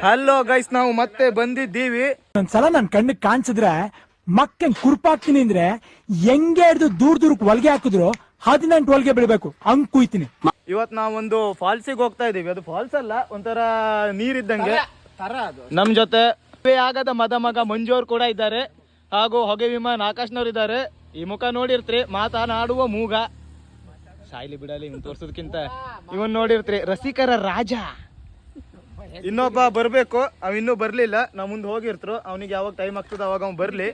Hello guys, ನಾವು ಮತ್ತೆ ಬಂದಿದ್ದೀವಿ. ಒಂದ್ಸಲ ನನ್ ಕಣ್ಣಿಗೆ ಕಾಣಿಸಿದ್ರೆ ಮಕ್ಕ ಕುರ್ಪಾಕ್ತೀನಿ ಅಂದ್ರೆ ಹೆಂಗೆ ಹಿಡ್ದು ದೂರಕ್ಕೆ ಹೊಲಿಗೆ ಹಾಕಿದ್ರು 18 ಹೊಲಿಗೆ ಬೀಳ್ಬೇಕು ಹಂಗ್ ಕುಯ್ತೀನಿ. ಇವತ್ ನಾವೊಂದು ಫಾಲ್ಸಿಗೆ ಹೋಗ್ತಾ ಇದೀವಿ. ಅದು ಫಾಲ್ಸ್ ಅಲ್ಲ, ಒಂಥರ ನೀರಿದ್ದಂಗೆ. ನಮ್ ಜೊತೆ ಆಗದ ಮಗ ಮಂಜೋರ್ ಕೂಡ ಇದ್ದಾರೆ, ಹಾಗೂ ಹೊಗೆ ವಿಮಾನ ಆಕಾಶ್ನವ್ರು ಇದ್ದಾರೆ. ಈ ಮುಖ ನೋಡಿರ್ತ್ರಿ, ಮಾತನಾಡುವ ಮೂಗ. ಸಾಯ್ಲಿ ಬಿಡಲಿ ಇವ್ನು ತೋರ್ಸೋದಕ್ಕಿಂತ. ಇವನ್ ನೋಡಿರ್ತ್ರಿ, ರಸಿಕರ ರಾಜ. ಇನ್ನೊಬ್ಬ ಬರ್ಬೇಕು, ಅವ್ ಇನ್ನೂ ಬರ್ಲಿಲ್ಲ. ನಾವ್ ಮುಂದೆ ಹೋಗಿರ್ತರು, ಅವನಿಗೆ ಯಾವಾಗ ಟೈಮ್ ಆಗ್ತದ ಅವಾಗ ಅವ್ನು ಬರ್ಲಿ.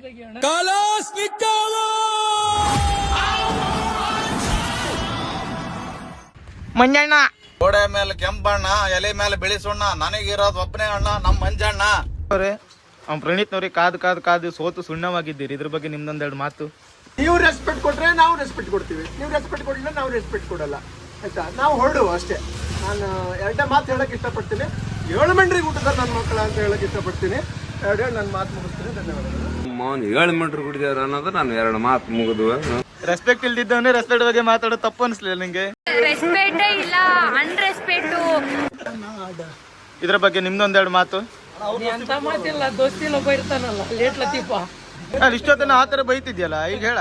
ಮಂಜಣ್ಣ ಗೋಡೆ ಮೇಲೆ ಕೆಂಪಣ್ಣ, ಎಲೆ ಮೇಲೆ ಬಿಳಿ ಸುಣ್ಣ, ನನಗಿರೋದು ಒಬ್ಬನೇ ಅಣ್ಣ ನಮ್ ಮಂಜಣ್ಣ. ಅವ್ನು ಪ್ರಣೀತ್ನವ್ರಿಗೆ ಕಾದು ಸೋತು ಸುಣ್ಣವಾಗಿದ್ದೀರಿ. ಇದ್ರ ಬಗ್ಗೆ ನಿಮ್ದೊಂದೆರಡು ಮಾತು. ನೀವು ರೆಸ್ಪೆಕ್ಟ್ ಕೊಟ್ರೆ ನಾವು ರೆಸ್ಪೆಕ್ಟ್ ಕೊಡ್ತೀವಿ, ನೀವು ರೆಸ್ಪೆಕ್ಟ್ ಕೊಡಲಿಲ್ಲ ನಾವು ರೆಸ್ಪೆಕ್ಟ್ ಕೊಡಲ್ಲ, ಆಯ್ತಾ? ನಾವು ಹೊರಡುವ ಅಷ್ಟೇ. ನಾನು ಎರಡೇ ಮಾತು ಹೇಳಕ್ ಇಷ್ಟಪಡ್ತೀನಿ. 7 ಮಂಡ್ರಿಗೆ ಊಟದ ನನ್ನ ಮಕ್ಕಳ ಅಂತ ಹೇಳಕ್ ಇಷ್ಟಪಡ್ತೀನಿ. ಎರಡು ನನ್ನ ಮಾತು ಮುಗಿಸ್ತೀನಿ. ಧನ್ಯವಾದಗಳು. 7 ಮಂಡ್ರು ಕುಡಿದಾರ ಅನ್ನೋದು ನಾನು 2 ಮಾತು ಮುಗಿದ್ವು. ರೆಸ್ಪೆಕ್ಟ್ ಇಲ್ದಿದ್ದವನೇ ರೆಸ್ಪೆಕ್ಟ್ ಬಗ್ಗೆ ಮಾತಾಡೋದು ತಪ್ಪು ಅನ್ಸ್ಲಿಲ್ಲ ನಿಂಗೆ? ರೆಸ್ಪೆಕ್ಟ್ ಇಲ್ಲ, ಅನ್ರೆಸ್ಪೆಕ್ಟ್. ಇದ್ರ ಬಗ್ಗೆ ನಿಮ್ದೊಂದೆರಡು ಮಾತು. ಅಂತ ಮಾತಿಲ್ಲ, ದೋಸ್ತಿಲ್ಲ ಒಬ್ಬ ಇರ್ತಾನಲ್ಲ ಲೇಟ್ ಲತೀಫ. ಅಲ್ಲಿ ಇಷ್ಟೊತ್ತನ ಆತರ ಬೈತಿದ್ಯಲ್ಲ, ಈಗ ಹೇಳ.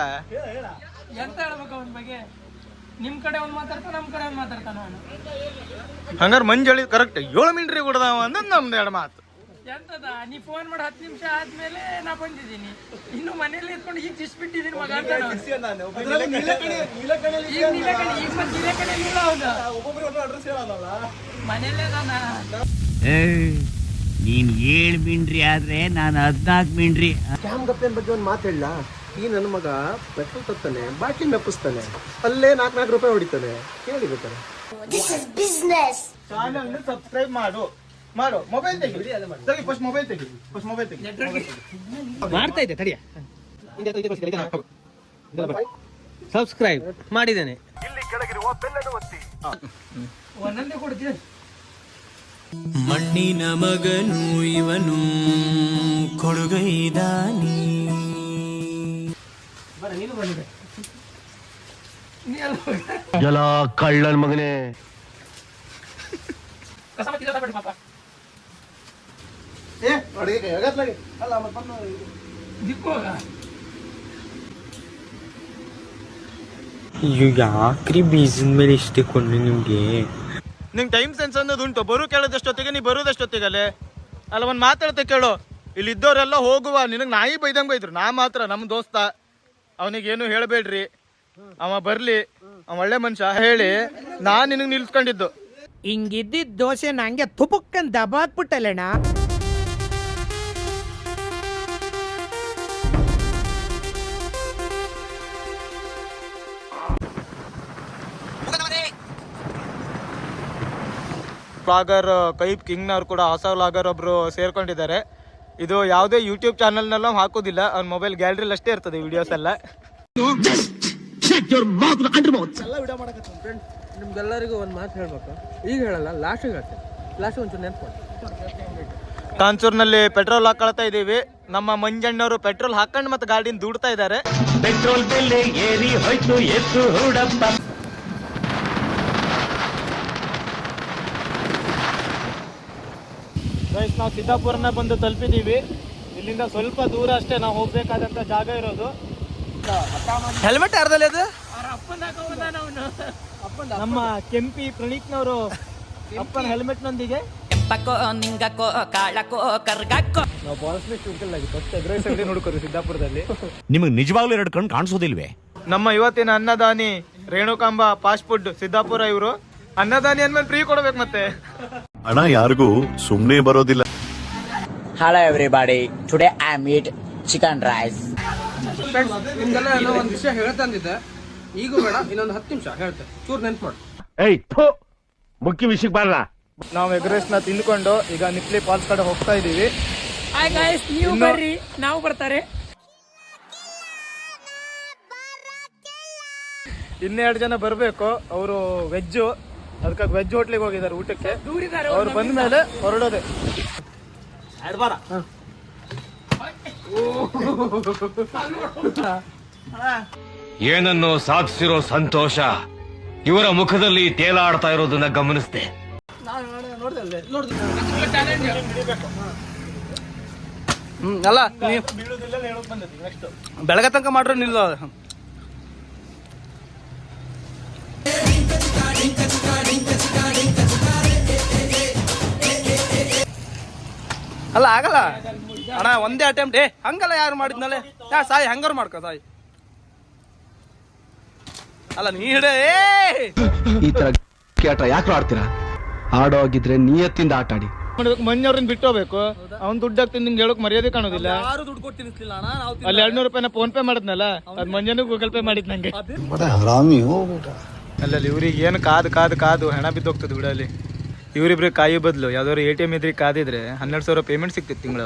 ಎಂತ ಹೇಳ್ಬೇಕು ಅವನ ಬಗ್ಗೆ? ನಿಮ್ ಕಡೆ ಒಂದ್ ಮಾತಾಡ್ತಾನ, ನಮ್ ಕಡೆ ಒಂದ್ ಮಾತಾಡ್ತಾನ ಅವನು. ಹಂಗಾರ ಮಂಜಳಿ ಕರೆಕ್ಟ್ 7 ಮಿನಿಟ್ರಿ ಕೊಡದವ ಅಂದ್ ನಮ್ದೆರಡು ಮಾತು. ಎಂತದ ನೀ ಫೋನ್ ಮಾಡಿ 10 ನಿಮಿಷ ಆದ್ಮೇಲೆ ನಾ ಬಂದಿದ್ದೀನಿ, ಇನ್ನು ಮನೇಲಿ ಇದ್ಕೊಂಡು ಈಗ ತಿಸ್ಬಿಟ್ಟಿದ್ದೀನಿ ಮಗ ಅಂತ. ಈಗ ಮನೇಲೆ ನೀನ್ 7 ಮಿಂಡ್ರಿ ಆದ್ರೆ ನಾನು 14 ಮಿಂಡ್ರಿ. ಕ್ಯಾಮ್ ಗಪ್ಪೆನ್ ಬಗ್ಗೆ ಒಂದು ಮಾತು ಹೇಳ. ಈ ನನ್ನ ಮಗ ಪೆಟ್ರೋಲ್ ತತ್ತಾನೆ, ಬಾಟ್ಲಿ ಮೆಪ್ಪಿಸ್ತಾನೆ, ಅಲ್ಲೇ 4 ರೂಪಾಯಿ ಹೊಡಿತಾನೆ. ಕೇಳಿ ಬೇಕಾರೆ ಚಾನಲ್ ಸಬ್ಸ್ಕ್ರೈಬ್ ಮಾಡು. ಮೊಬೈಲ್ ತೆಗಿ, ಫಸ್ಟ್ ಮೊಬೈಲ್ ತೆಗಿ. ಮಾಡ್ತಾ ಇದ್ದೆ ತಡಿಯ. ಸಬ್ಸ್ಕ್ರೈಬ್ ಮಾಡಿದ್ದೇನೆ. ಒಂದೊಂದೇ ಕೊಡ್ತೀನಿ. ಮಣ್ಣಿನ ಮಗನು ಇವನು ಕೊಡುಗೈದಾನಿ. ನೀನು ಬಂದಿದೆ ಜಲ ಕಳ್ಳನ ಮಗನೇ. ಯಾಕ್ರಿ ಬೀಸಿನ ಮೇಲೆ ಇಷ್ಟಕೊಂಡು ನಿಮ್ಗೆ? ನಿಂಗೆ ಟೈಮ್ ಸೆನ್ಸ್ ಅನ್ನೋದು ಉಂಟು. ಬರು ಕೇಳೋದಷ್ಟೊತ್ತಿಗೆ ನೀ ಬರೋದಷ್ಟೊತ್ತಿಗಲ್ಲೇ ಅಲ್ಲ. ಒಂದು ಮಾತಾಡ್ತೆ ಕೇಳು. ಇಲ್ಲಿ ಇದ್ದವರೆಲ್ಲ ಹೋಗುವ, ನಿನಗೆ ನಾಯಿ ಬೈದಂಗೆ ಬೈದ್ರು. ನಾ ಮಾತ್ರ ನಮ್ಮ ದೋಸ್ತ, ಅವನಿಗೇನು ಹೇಳಬೇಡ್ರಿ, ಅವ ಬರ್ಲಿ, ಅವ ಒಳ್ಳೆ ಮನುಷ್ಯ ಹೇಳಿ ನಾನು ನಿನಗೆ ನಿಲ್ಸ್ಕೊಂಡಿದ್ದು. ಹಿಂಗಿದ್ದಿದ್ದ ದೋಸೆ ನಂಗೆ ತುಪಕ್ಕನ್ ದಬಾತ್ಬಿಟ್ಟಲ್ಲಣ್ಣ. ವ್ಲಾಗರ್ ಕೈಪ್ ಕಿಂಗ್ನವ್ರು ಕೂಡ ಹೊಸ ವ್ಲಾಗರ್ ಒಬ್ರು ಸೇರ್ಕೊಂಡಿದ್ದಾರೆ. ಇದು ಯಾವುದೇ ಯೂಟ್ಯೂಬ್ ಚಾನಲ್ನೆಲ್ಲ ಹಾಕೋದಿಲ್ಲ, ಅವ್ನ ಮೊಬೈಲ್ ಗ್ಯಾಲರಿಲಿ ಅಷ್ಟೇ ಇರ್ತದೆ ವಿಡಿಯೋಸ್ ಎಲ್ಲ. ನಿಮ್ಗೆಲ್ಲರಿಗೂ ಒಂದು ಮಾತು ಹೇಳ್ಬೇಕು. ಈಗ ಹೇಳಲ್ಲ, ಲಾಸ್ಟಿಗೆ ಹೇಳ್ತೇನೆ. ಲಾಸ್ಟ್ ಒಂಚೂರು ನೆನ್ಪು. ಕಾಂಚೂರ್ನಲ್ಲಿ ಪೆಟ್ರೋಲ್ ಹಾಕೊಳ್ತಾ ಇದೀವಿ. ನಮ್ಮ ಮಂಜಣ್ಣವರು ಪೆಟ್ರೋಲ್ ಹಾಕೊಂಡು ಮತ್ತೆ ಗಾಡಿನ ದುಡ್ತಾ ಇದ್ದಾರೆ. ಪೆಟ್ರೋಲ್ ಬೆಲೆ ಏರಿ ಹೋಯ್ತು ಎತ್ತು ಹುಡಪ್ಪ. ನಾವು ಸಿದ್ದಾಪುರನ ಬಂದು ತಲುಪಿದೀವಿ. ಇಲ್ಲಿಂದ ಸ್ವಲ್ಪ ದೂರ ಅಷ್ಟೇ ನಾವು ಹೋಗ್ಬೇಕಾದಂತ ಜಾಗ ಇರೋದು. ಹೆಲ್ಮೆಟ್ ಯಾರ್ದಲ್ಲಿ ಅದು? ನಮ್ಮ ಕೆಂಪಿ ಪ್ರಣೀತ್ನವರು ಅಪ್ಪನ ಹೆಲ್ಮೆಟ್ ನೊಂದಿಗೆ ನಾವು ಬಹಳಷ್ಟು ನೋಡ್ಕೋರು ಸಿದ್ದಾಪುರದಲ್ಲಿ. ನಿಮಗೆ ನಿಜವಾಗ್ಲೂ 2 ಕಣ್ಣು ಕಾಣಿಸೋದಿಲ್ವೇ? ನಮ್ಮ ಇವತ್ತಿನ ಅನ್ನದಾನಿ ರೇಣುಕಾಂಬ ಫಾಸ್ಟ್ ಫುಡ್ ಸಿದ್ದಾಪುರ. ಇವರು ಅನ್ನದಾನಿ ಅಂದ್ಮೇಲೆ ಫ್ರೀ ಕೊಡ್ಬೇಕು ಮತ್ತೆ. ಹಣ ಯಾರಿಗೂ ಸುಮ್ಮನೆ ಬರೋದಿಲ್ಲ. Hello everybody, today I meet chicken rice. ನಿಮ್ಗೆಲ್ಲ ಏನೋ ಒಂದು ವಿಷಯ ಹೇಳ್ತಂದಿದ್ದೆ, ಈಗ ಬೇಡ, ಇನ್ನೊಂದು 10 ನಿಮಿಷ ಹೇಳ್ತೇನೆ. ಚೂರು ನೆನ್ಪು ಮಾಡಿ. ಮುಖ್ಯ ವಿಷಯಕ್ಕೆ ಬರಲ್ಲ. ನಾವು ಎಗ್ ರೈಸ್ ನ ತಿಂದ್ಕೊಂಡು ಈಗ ನಿಪ್ಲಿ ಫಾಲ್ಸ್ ಕಡೆ ಹೋಗ್ತಾ ಇದೀವಿ. ನೀವು ಬರ್ರಿ, ನಾವು ಬರ್ತಾರೆ. ಇನ್ನೆರಡು ಜನ ಬರ್ಬೇಕು. ಅವರು ವೆಜ್ಜು, ಅದಕ್ಕಾಗಿ ವೆಜ್ ಹೋಟ್ಲಿಗೆ ಹೋಗಿದ್ದಾರೆ ಊಟಕ್ಕೆ. ಅವ್ರು ಬಂದ ಮೇಲೆ ಹೊರಡೋದೆ. ಏನನ್ನು ಸಾಧಿಸಿರೋ ಸಂತೋಷ ಇವರ ಮುಖದಲ್ಲಿ ತೇಲಾಡ್ತಾ ಇರೋದನ್ನ ಗಮನಿಸಿದೆ. ಅಲ್ಲ ಬೆಳಗ್ಗೆ ತನಕ ಮಾಡ್ರೆ ನಿಲ್ಲ. ಅಲ್ಲ ಆಗಲ್ಲ ಅಣ್ಣ, ಒಂದೇ ಅಟೆಂಪ್ಟ್. ಹಂಗಲ್ಲ ಯಾರು ಮಾಡಿದ್ನಲ್ಲೇ ಸಾಯಿ, ಹಂಗಾರು ಮಾಡ್ಕೋ ಸಾಯಿ. ಅಲ್ಲ ನೀ ಹಿಡೇ ಈ ತರ ಆಟ ಯಾಕೆ ಆಡ್ತೀರಾ? ಆಡೋಗಿದ್ರೆ ನಿಯತ್ತಿಂದ ಆಟ ಆಡಿ. ಮಂಜವ್ರನ್ನ ಬಿಟ್ಟು ಹೋಗ್ಬೇಕು. ಅವ್ನ್ ದುಡ್ಡು ಹಾಕ್ತೀನಿ ನಿಂಗೆ ಹೇಳಕ್ ಮರ್ಯಾದೆ ಕಾಣೋದಿಲ್ಲ. ಯಾರು ದುಡ್ಡು ಕೊಟ್ಟು ತಿನ್ನಿಸ್ಲಿಲ್ಲ ಅಣ್ಣ. ನಾವು ಅಲ್ಲಿ 200 ರೂಪಾಯಿನ ಫೋನ್ ಪೇ ಮಾಡಿದ್ನಲ್ಲ, ಅದ್ ಮಂಜನು ಗೂಗಲ್ ಪೇ ಮಾಡಿದ್ ನಂಗೆ. ಅಲ್ಲಲ್ಲಿ ಇವ್ರಿಗೆ ಏನು ಕಾದು ಹೆಣ ಬಿದ್ದೋಗ್ತದೆ ಬಿಡಲ್ಲಿ. ಇವ್ರಿಬ್ರಿಗೆ ಕಾಯಿ ಬದಲು ಯಾವ್ದಾದ್ರು ATM ಇದ್ರಿಗೆ ಕಾದಿದ್ರೆ 12,000 ಪೇಮೆಂಟ್ ಸಿಕ್ತಿತ್ತು ತಿಂಗಳ.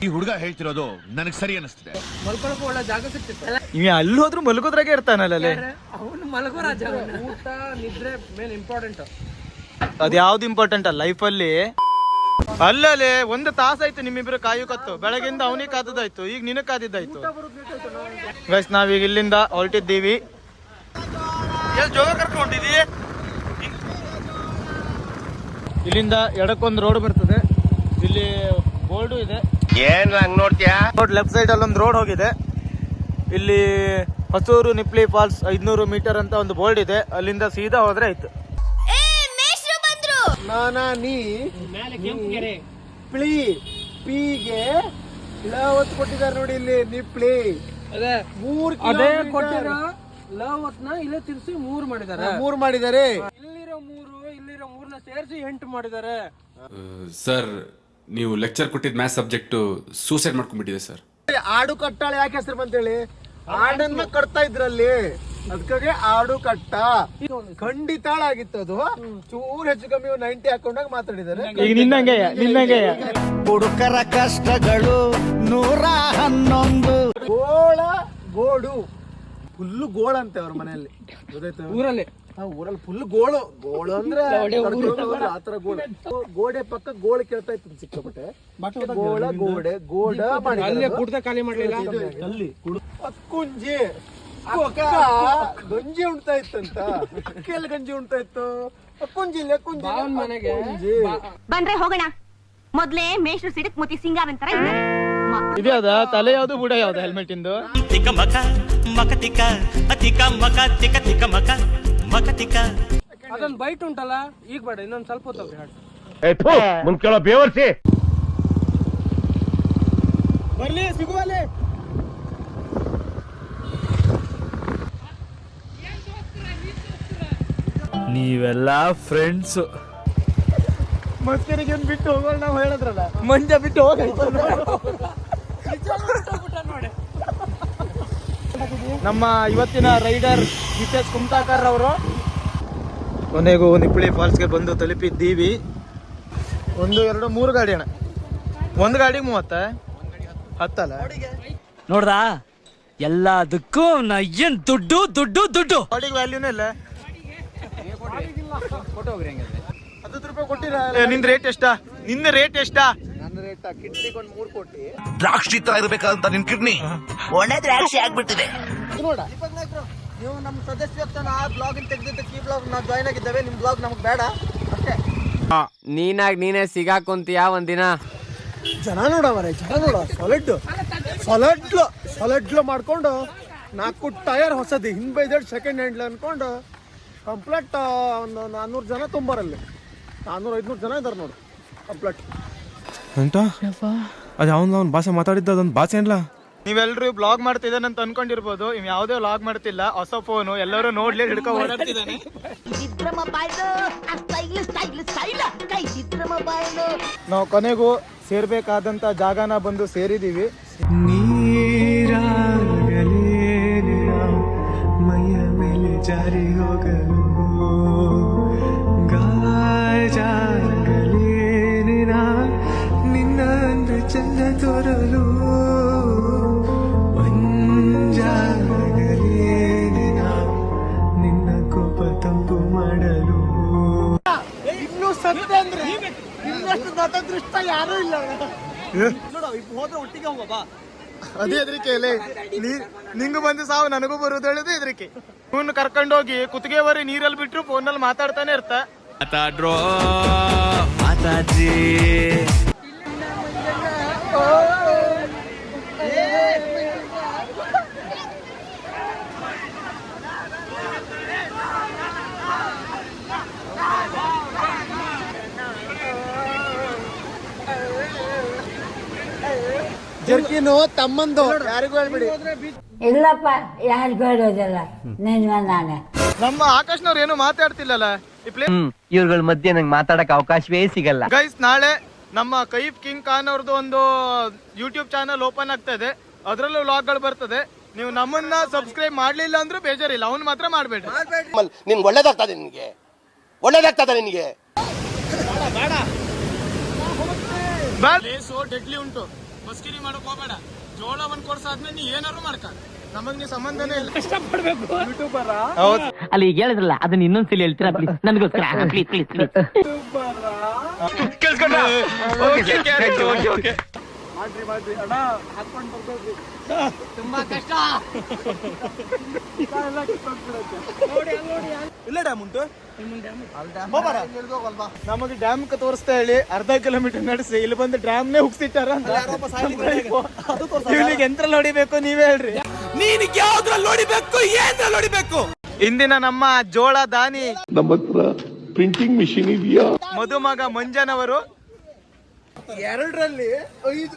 ಈ ಹುಡುಗ ಹೇಳ್ತಿರೋದು ನನಗೆ ಸರಿ ಅನಿಸ್ತಿದೆ. ಮಲ್ಕೊಳಕ್ಕೆ ಒಳ್ಳೆ ಜಾಗ ಸಿಕ್ತಿತ್ತು. ಇವ ಅಲ್ಲಿ ಹೋದ್ರು ಮಲಗೋದ್ರಾಗೆ ಇರ್ತಾನಲ್ಲ ಅಲ್ಲಿ. ಅವನು ಮಲಗೋ ರಾಜ. ಊಟ ನಿದ್ರೆ ಮೇನ್ ಇಂಪಾರ್ಟೆಂಟ್. ಅದ್ ಯಾವ್ದು ಇಂಪಾರ್ಟೆಂಟ್ ಅಲ್ಲ ಲೈಫಲ್ಲಿ. ಅಲ್ಲಲ್ಲಿ 1 ತಾಸಾಯ್ತು ನಿಮ್ಮಿಬ್ರು ಕಾಯುಕತ್ತು. ಬೆಳಗಿಂದ ಅವನಿಗೆ ಕಾದದಾಯ್ತು, ಈಗ ನಿನಗ್ ಕಾದಿದ್ದಾಯ್ತು. ಗೈಸ್ ನಾವೀಗ ಇಲ್ಲಿಂದ ಹೊರಟಿದ್ದೀವಿ. ಜೋಗ ಕರ್ಕೊಂಡಿದ್ದೀ. ಇಲ್ಲಿಂದ ಎಡಕ್ಕೊಂದು ರೋಡ್ ಬರ್ತದೆ. ಇಲ್ಲಿ ಬೋರ್ಡು ಇದೆ. ಏನ್ ಹಂಗ್ ನೋಡ್ತೀಯಾ? ಲೆಫ್ಟ್ ಸೈಡ್ ಅಲ್ಲಿ ಒಂದು ರೋಡ್ ಹೋಗಿದೆ. ಇಲ್ಲಿ ಹೊಸೂರು ನಿಪ್ಲಿ ಫಾಲ್ಸ್ 500 ಮೀಟರ್ ಅಂತ ಒಂದು ಬೋರ್ಡ್ ಇದೆ. ಅಲ್ಲಿಂದ ಸೀದಾ ಹೋದ್ರೆ ಆಯ್ತು. ನೀ ಪ್ಲೀ ಪೀಗೆ ಒತ್ತು ಕೊಟ್ಟಿದ್ದಾರೆ ನೋಡಿ ಇಲ್ಲಿ. ನಿಪ್ಲಿ ಅದೇ 3 ಅದೇ ಕೊಟ್ಟಿರೋ ಲವತ್ನ ಇಲ್ಲೇ ತಿರ್ಸಿ 3 ಮಾಡಿದ್ದಾರೆ. 3 ಮಾಡಿದ್ದಾರೆ. ಇಲ್ಲಿರೋ 3 ಇಲ್ಲಿರೋ 3ನ ಸೇರಿಸಿ 8 ಮಾಡಿದ್ದಾರೆ. ಸರ್, ನೀವು ಲೆಕ್ಚರ್ ಕೊಟ್ಟಿದ್ದ ಮ್ಯಾಥ್ಸ್ ಸಬ್ಜೆಕ್ಟ್ ಸೂಸೈಡ್ ಮಾಡ್ಕೊಂಡ್ಬಿಟ್ಟಿದೆ ಸರ್. ಆಡು ಕಟ್ಟಾಳೆ ಯಾಕೆ ಹೆಸರು ಬಂತೇಳಿ? ಆಡನ್ನ ಕಟ್ತಾ ಇದ್ರಲ್ಲಿ, ಅದಕ್ಕಾಗಿ ಆಡು ಕಟ್ಟ. ಖಂಡಿತಾಳ ಆಗಿತ್ತು ಅದು. ಚೂರು ಹೆಚ್ಚು ಕಮ್ಮಿ 90 ಹಾಕೊಂಡಾಗ ಮಾತಾಡಿದ್ದಾರೆ. ಈಗ ನಿನ್ನಂಗೆ ಹುಡುಕರ ಕಷ್ಟಗಳು 111. ಗೋಡು ಫುಲ್ಲು ಗೋಳ ಅಂತೆ ಅವ್ರ ಮನೆಯಲ್ಲಿ, ಗೊತ್ತಾಯ್ತು? ಊರಲ್ಲಿ ಊರಲ್ಲಿ ಫುಲ್ ಗೋಳು ಅಂದ್ರೆ ಆತರ ಗೋಡೆ ಪಕ್ಕ ಗೋಳು ಕೇಳ್ತಾ ಇತ್ತು ಸಿಕ್ಕಾಪಟ್ಟೆ. ಗೋಡ ಅಲ್ಲೇ ಕುಡ್ದ ಖಾಲಿ ಮಾಡ್ಲಿಲ್ಲ. ಕುಂಜಿ ಗಂಜಿ ಉಣ್ತಾ ಇತ್ತಂತ. ಅಕ್ಕಿಯಲ್ಲಿ ಗಂಜಿ ಉಣ್ತಾ ಇತ್ತು. ಕುಂಜಿಲ್ಲ ಬಾವನ್ ಮನೆಗೆ ಬಂದ್ರೆ ಹೋಗೋಣ. ಮೊದ್ಲೇ ಮೇಷ್ಟ್ರು ಸಿಡಕ್ ಮುತಿ ಸಿಂಗಾರ ಅಂತಾರ. ಇದ್ಯಾವ್ದ ತಲೆ ಯಾವ್ದು ಬುಡ ಯಾವ್ದು ಹೆಲ್ಮೆಟ್ ಇಂದು? ಅದೊಂದು ಬೈಟ್ ಉಂಟಲ್ಲ, ಈಗ ಬೇಡ, ಇನ್ನೊಂದ್ ಸ್ವಲ್ಪ ಹೊತ್ತು ಹಾಡು. ಮುಂದ್ಕೆಲ್ಲ ಬೇವರ್ಸಿ ಬರ್ಲಿ ಸಿಗುವಲ್ಲಿ. ನೀವೆಲ್ಲ ಫ್ರೆಂಡ್ಸ್. ಮಸ್ಕರಿಗೆ ಬಿಟ್ಟು ಹೋಗೋಣ ನಾವು ಹೇಳಿದ್ರಲ್ಲ, ಮಂಜ ಬಿಟ್ಟು ಹೋಗ. ನಮ್ಮ ಇವತ್ತಿನ ರೈಡರ್ ಮಿಸೆಸ್ ಕುಮ್ತಾಕರ್ ಅವರು ಕೊನೆಗೂ ನಿಪ್ಪಳಿ ಫಾಲ್ಸ್ಗೆ ಬಂದು ತಲುಪಿದ್ದೀವಿ. 1 2 3 ಗಾಡಿ ಅಣ್ಣ. 1 ಗಾಡಿಗೆ 30 ಹತ್ತಲ್ಲ. ನೋಡ್ದಾ, ಎಲ್ಲದಕ್ಕೂ ಏನ್ ದುಡ್ಡು ದುಡ್ಡು ದುಡ್ಡು. ಗಾಡಿಗೆ ವ್ಯಾಲ್ಯೂನೇ ಇಲ್ಲ. 10 ರೂಪಾಯಿ ಕೊಟ್ಟಿರ. ನಿಂದ ರೇಟ್ ಎಷ್ಟಾ? ನಿನ್ನ ರೇಟ್ ಎಷ್ಟಾ? ನನ್ನ ರೇಟ್ ಕಿಡ್ನಿಗೆ 1 3 ಕೋಟಿ. ದ್ರಾಕ್ಷಿ ತರ ಇರ್ಬೇಕಂತ ನಿನ್ ಕಿಡ್ನಿ ಒಳ್ಳೆ ದ್ರಾಕ್ಷಿ ಆಗ್ಬಿಟ್ಟಿದೆ. ನೋಡ, ನೀವು ನಮ್ಮ ಸದಸ್ಯತ್ವನ ಆ ಬ್ಲಾಗ್ ತೆಗೆದಿದ್ದಕ್ಕೆ ಈ ಬ್ಲಾಗ್ ನಾವು ಜಾಯ್ನ್ ಆಗಿದ್ದೇವೆ. ನಿಮ್ ಬ್ಲಾಗ್ ನಮ್ಗೆ ಬೇಡ ಅಷ್ಟೇ. ನೀನೇ ಸಿಗಾಕೊಂತೀಯ ಒಂದಿನ. ಜನ ನೋಡವರೇ, ಜನ ನೋಡ. ಸಾಲಿಡ್ ಮಾಡ್ಕೊಂಡು 4 ಟೈರ್ ಹೊಸದು, ಹಿಂಬೈದೆರಡು ಸೆಕೆಂಡ್ ಹ್ಯಾಂಡ್ಲ್ ಅನ್ಕೊಂಡು ಕಂಪ್ಲೀಟ್ ಒಂದು 400 ಜನ ತುಂಬರಲ್ಲಿ. 400-500 ಜನ ಇದಾರೆ ನೋಡು ಕಂಪ್ಲೀಟ್. ಅದು ಅವ್ನ ಭಾಷೆ ಮಾತಾಡಿದ್ದ ಅದೊಂದು ಭಾಷೆ ಅಲ್ಲ. ನೀವೆಲ್ಲರೂ ಬ್ಲಾಗ್ ಮಾಡ್ತಿದ್ದಾನೆ ಅಂತ ಅನ್ಕೊಂಡಿರ್ಬೋದು. ಇವ್ ಯಾವುದೇ ಬ್ಲಾಗ್ ಮಾಡ್ತಿಲ್ಲ, ಹೊಸ ಫೋನು, ಎಲ್ಲರೂ ನೋಡ್ಲಿ ಹಿಡ್ಕೊ ಓಡಾಡ್ತಿದ್ದಾನೆ. ನಾವು ಕೊನೆಗೂ ಸೇರ್ಬೇಕಾದಂತ ಜಾಗನ ಬಂದು ಸೇರಿದೀವಿ. ಮೈಯ ಮೇಲೆ ಜಾರಿ ಹೋಗಲು ನಿನ್ನ ಅಂದ್ರೆ ಚಂದ ತೋರಲು ನಿನ್ನ ಕೋಪ ತಂಪು ಮಾಡಲು. ಇನ್ನು ಸತ್ಯ ಅಂದ್ರೆ ಇನ್ನಷ್ಟು ದೃಷ್ಟ ಯಾರು ಇಲ್ಲ. ಹೋದ್ರೆ ಒಟ್ಟಿಗೆ ಹೋಗಬಾ. ಅದೇ ಹೆದರಿಕೆ ಅಲ್ಲೇ. ನಿಂಗು ಬಂದು ಸಾವು ನನಗೂ ಬರುವುದು ಹೇಳುದು ಹೆದರಿಕೆ. ಇವನು ಕರ್ಕೊಂಡೋಗಿ ಕುತ್ತಿಗೆವರಿ ನೀರಲ್ಲಿ ಬಿಟ್ರು ಫೋನಲ್ಲಿ ಮಾತಾಡ್ತಾನೆ ಇರ್ತ. ಮಾತಾಜಿ. ಜರ್ಕಿನು ತಮ್ಮಂದು ಯಾರಿಗೂ ಹೇಳ್ಬಿಡಿ. ಇಲ್ಲಪ್ಪ ಯಾರಿಗೂ ಹೇಳೋದಿಲ್ಲ ನಿನ್ನ ನಾನೇ. ನಮ್ಮ ಆಕಾಶ್ನವ್ರು ಏನು ಮಾತಾಡ್ತಿಲ್ಲಲ್ಲ ಈ ಪ್ಲೇ. ಇವ್ರಗಳ ಮಧ್ಯೆ ನಂಗೆ ಮಾತಾಡಕ್ ಅವಕಾಶವೇ ಸಿಗಲ್ಲ. ಗೈಸ್, ನಾಳೆ ನಮ್ಮ ಕೈಫ್ ಕಿಂಗ್ ಖಾನ್ ಅವ್ರದ್ದು ಒಂದು ಯೂಟ್ಯೂಬ್ ಚಾನಲ್ ಓಪನ್ ಆಗ್ತಾ ಇದೆ. ಅದರಲ್ಲೂ ವ್ಲಾಗ್ಗಳು ಬರ್ತದೆ. ನೀವು ನಮ್ಮನ್ನ ಸಬ್ಸ್ಕ್ರೈಬ್ ಮಾಡ್ಲಿಲ್ಲ ಅಂದ್ರೂ ಬೇಜಾರಿಲ್ಲ, ಅವ್ನು ಮಾತ್ರ ಮಾಡ್ಬೇಡಿ. ನಿನ್ಗೆ ಒಳ್ಳೇದಾಗ್ತದೆ, ನಿನ್ಗೆ ಒಳ್ಳೇದಾಗ್ತದೆ ನಿನ್ಗೆ. ಲೇಸು ಡೆಡ್ಲಿ ಉಂಟು, ಮಸ್ಕಿರಿ ಮಾಡಕ್ ಹೋಗ್ಬೇಡ. ಜೋಳ ಒಂದ್ ಕೋರ್ಸ್ ಆದ್ಮೇಲೆ ನೀ ಏನಾದ್ರು ಮಾಡ್ಕ, ನಮಗ್ ನೀ ಸಂಬಂಧನೇ ಇಲ್ಲ. ಕಷ್ಟಪಡ್ಬೇಕು. ಹೌದು. ಅಲ್ಲಿ ಈಗ ಹೇಳಿದ್ರಲ್ಲ ಅದನ್ನ ಇನ್ನೊಂದ್ಸಲಿ ಹೇಳ್ತೀರಾ ಪ್ಲೀಸ್, ನನಗೋಸ್ಕರ ಪ್ಲೀಸ್ ಪ್ಲೀಸ್ ಪ್ಲೀಸ್. ಮಾಡ್ರಿ ಅಣ್ಣ, ಹಾಕೊಂಡ್ ಬರ್ಬೇಕು. ತುಂಬಾ ಕಷ್ಟ. ಇಲ್ಲ ಡ್ಯಾಮ್ ಉಂಟು, ನಮಗೆ ಡ್ಯಾಮ್ ತೋರಿಸ್ತಾ ಹೇಳಿ ಅರ್ಧ ಕಿಲೋಮೀಟರ್ ನಡೆಸಿ ಇಲ್ಲಿ ಬಂದು ಡ್ಯಾಮ್ನೇ ಹುಗ್ಸಿಟ್ಟಾರ ಅಂತ. ಇವ್ನಿಗೆ ಎಂತ್ರಲ್ಲಿ ಹೊಡಿಬೇಕು ನೀವೇ ಹೇಳ್ರಿ. ನೀನಿಗೆ ಯಾವ್ದ್ರಲ್ಲಿ ನೋಡಿಬೇಕು, ಏನ್ರಲ್ಲಿ ನೋಡಿಬೇಕು? ಇಂದಿನ ನಮ್ಮ ಜೋಳ ದಾನಿ ನಮ್ಮ ಹತ್ರ ಪ್ರಿಂಟಿಂಗ್ ಮಿಷಿನ್ ಇದೆಯಾ? ಮದುಮಗ ಮಂಜನವರು 2ರಲ್ಲಿ 5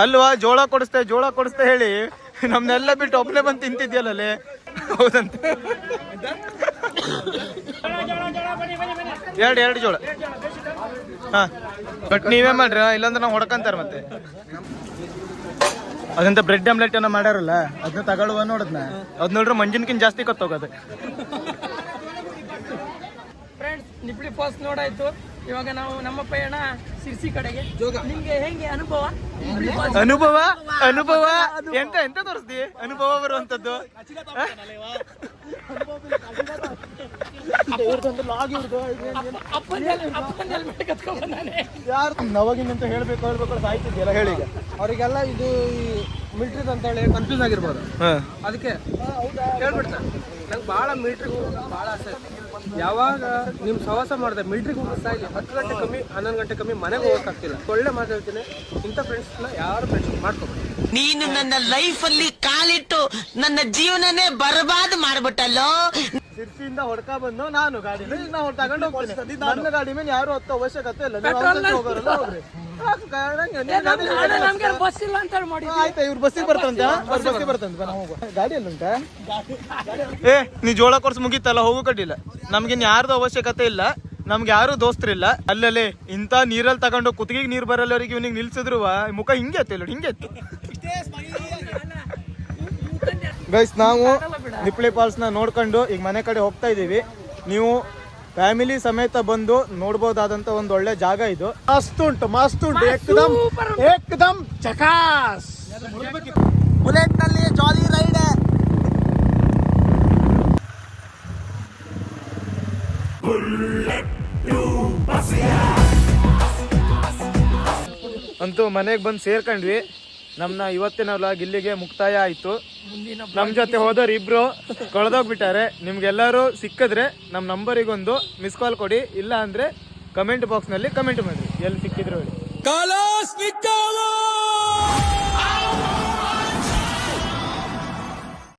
ಅಲ್ವಾ, ಜೋಳ ಕೊಡಿಸ್ತೆ ಹೇಳಿ ನಮ್ನೆಲ್ಲ ಬಿಟ್ಟು ಒಬ್ಬನೇ ಬಂದು ತಿಂತಿದ್ಯಲ್ಲೇ. ಹೌದಂತ. ಎರಡು ಜೋಳ. ಹಾ, ಬಟ್ ನೀವೇ ಮಾಡ್ರಿ, ಇಲ್ಲಾಂದ್ರೆ ನಾವು ಹೊಡ್ಕಂತಾರ ಮತ್ತೆ. ಅದಂತ ಬ್ರೆಡ್ ಆಮ್ಲೆಟ್ ಏನೋ ಮಾಡ್ಯಾರಲ್ಲ, ಅದನ್ನ ತಗೊಳ್ಳುವ ನೋಡದ್ನ. ಅದ್ ನೋಡ್ರೆ ಮಂಜಿನ್ಕಿನ್ ಜಾಸ್ತಿ ಕತ್ತೋಗದು. Friends, ನಿಪ್ಳಿ falls ನೋಡಾಯ್ತು. ಇವಾಗ ನಾವು ನಮ್ಮ ಪಯಣ ಸಿರ್ಸಿ ಕಡೆಗೆ. ನಿಮ್ಗೆ ಹೆಂಗೆ ಅನುಭವ? ಅನುಭವ ಎಂತ ತೋರಿಸ್ದಿ ಅನುಭವ ಬರುವಂತದ್ದು? ಯಾರು ನವಾಗಿನಂತ ಹೇಳ್ಬೇಕು ಸಾಯ್ತಿದ್ಯಲ್ಲ ಹೇಳಿ. ಅವರಿಗೆಲ್ಲ ಇದು ಮಿಲಿಟರಿ ಅಂತ ಹೇಳಿ ಕನ್ಫ್ಯೂಸ್ ಆಗಿರ್ಬೋದು. ಅದಕ್ಕೆ ಹೇಳ್ಬಿಡ್ತಾರೆ, ನಂಗೆ ಭಾಳ ಮಿಲಿಟ್ರಿಗೆ ಹೋಗೋದು ಭಾಳ ಆಸೆ. ಯಾವಾಗ ನಿಮ್ಮ ಸಹವಾಸ ಮಾಡಿದೆ ಮಿಲಿಟ್ರಿಗೆ ಹೋಗೋದು ಸಾಯಿಲಿ, 10 ಗಂಟೆ ಕಮ್ಮಿ 11 ಗಂಟೆ ಕಮ್ಮಿ ಮನೆಗೆ ಹೋಗೋಕ್ಕಾಗ್ತಿಲ್ಲ. ಒಳ್ಳೆ ಮಾತಾಡ್ತೀನಿ, ಇಂಥ ಫ್ರೆಂಡ್ಸ್ನ ಯಾರು ಫ್ರೆಂಡ್ಶಿಪ್ ಮಾಡ್ಕೊಬೇಡಿ. ನೀನು ನನ್ನ ಲೈಫ್ ಅಲ್ಲಿ ಕಾಲಿಟ್ಟು ನನ್ನ ಜೀವನನೇ ಬರ್ಬಾದ್ ಮಾಡ್ಬಿಟ್ಟಲ್ಲೋ. ಸಿರ್ಸಿಯಿಂದ ಹೊಡ್ಕ ಬಂದು ನಾನು ಗಾಡಿ ನಾವು ತಗೊಂಡು ಹೋಗ್ತೀನಿ. ನನ್ನ ಗಾಡಿ ಮೇಲೆ ಯಾರು ಹತ್ತೋ ಅವಶ್ಯಕತೆ ಇಲ್ಲ. ಹೋಗೋರಲ್ಲ ಹೋಗ್ರಿ. ನಮ್ಗೆ ಬಸ್ ಇಲ್ಲ ಅಂತ ಹೇಳಿ ಮಾಡಿ. ಆಯ್ತಾ, ಇವ್ರು ಬಸ್ಸಿಗೆ ಬರ್ತಂತ ಗಾಡಿಯಲ್ಲಿ ಉಂಟಾ? ನೀ ಜೋಳ ಕೊರ್ಸ್ ಮುಗೀತಲ್ಲ, ಹೋಗು ಕಡ್ಡಿಲ್ಲ. ನಮ್ಗಿನ್ ಯಾರ್ದು ಅವಶ್ಯಕತೆ ಇಲ್ಲ, ನಮ್ಗೆ ಯಾರು ದೋಸ್ತರಿಲ್ಲ. ಅಲ್ಲಲ್ಲಿ ಇಂತ ನೀರಲ್ಲಿ ತಗೊಂಡು ಕುತ್ತಿಗೆ ನೀರ್ ಬರಲ್ಲವರಿಗೆ ಇವ್ನಿಗೆ ನಿಲ್ಸಿದ್ರು ಮುಖ ಹಿಂಗೆ ಎತ್ತಿಲ್ಲ, ಹಿಂಗೆ ಎತ್ತು. ಗೈಸ್, ನಾವು ನಿಪ್ಳಿ ಫಾಲ್ಸ್ ನ ನೋಡ್ಕೊಂಡು ಈಗ ಮನೆ ಕಡೆ ಹೋಗ್ತಾ ಇದೀವಿ. ನೀವು ಫ್ಯಾಮಿಲಿ ಸಮೇತ ಬಂದು ನೋಡ್ಬೋದಾದಂತ ಒಂದು ಒಳ್ಳೆ ಜಾಗ ಇದು. ಮಸ್ತ್ ಉಂಟು ಏಕ್ದಮ್ ಚಕಾಸ್. ಬುಲೆಟ್ ನಲ್ಲಿ ಜಾಲಿ ರೈಡ್. ಅಂತೂ ಮನೆಗೆ ಬಂದು ಸೇರ್ಕೊಂಡ್ವಿ. ನಮ್ನ ಇವತ್ತಿನ ವ್ಲಾಗ್ ಇಲ್ಲಿಗೆ ಮುಕ್ತಾಯ ಆಯ್ತು. ನಮ್ ಜೊತೆ ಹೋದವ್ರು ಇಬ್ರು ಕಳೆದೋಗ್ಬಿಟ್ಟಾರೆ. ನಿಮ್ಗೆಲ್ಲರೂ ಸಿಕ್ಕಿದ್ರೆ ನಮ್ಮ ನಂಬರಿಗೊಂದು ಮಿಸ್ ಕಾಲ್ ಕೊಡಿ, ಇಲ್ಲ ಅಂದ್ರೆ ಕಮೆಂಟ್ ಬಾಕ್ಸ್ ನಲ್ಲಿ ಕಮೆಂಟ್ ಮಾಡಿ ಎಲ್ಲಿ ಸಿಕ್ಕಿದ್ರು ಹೇಳಿ.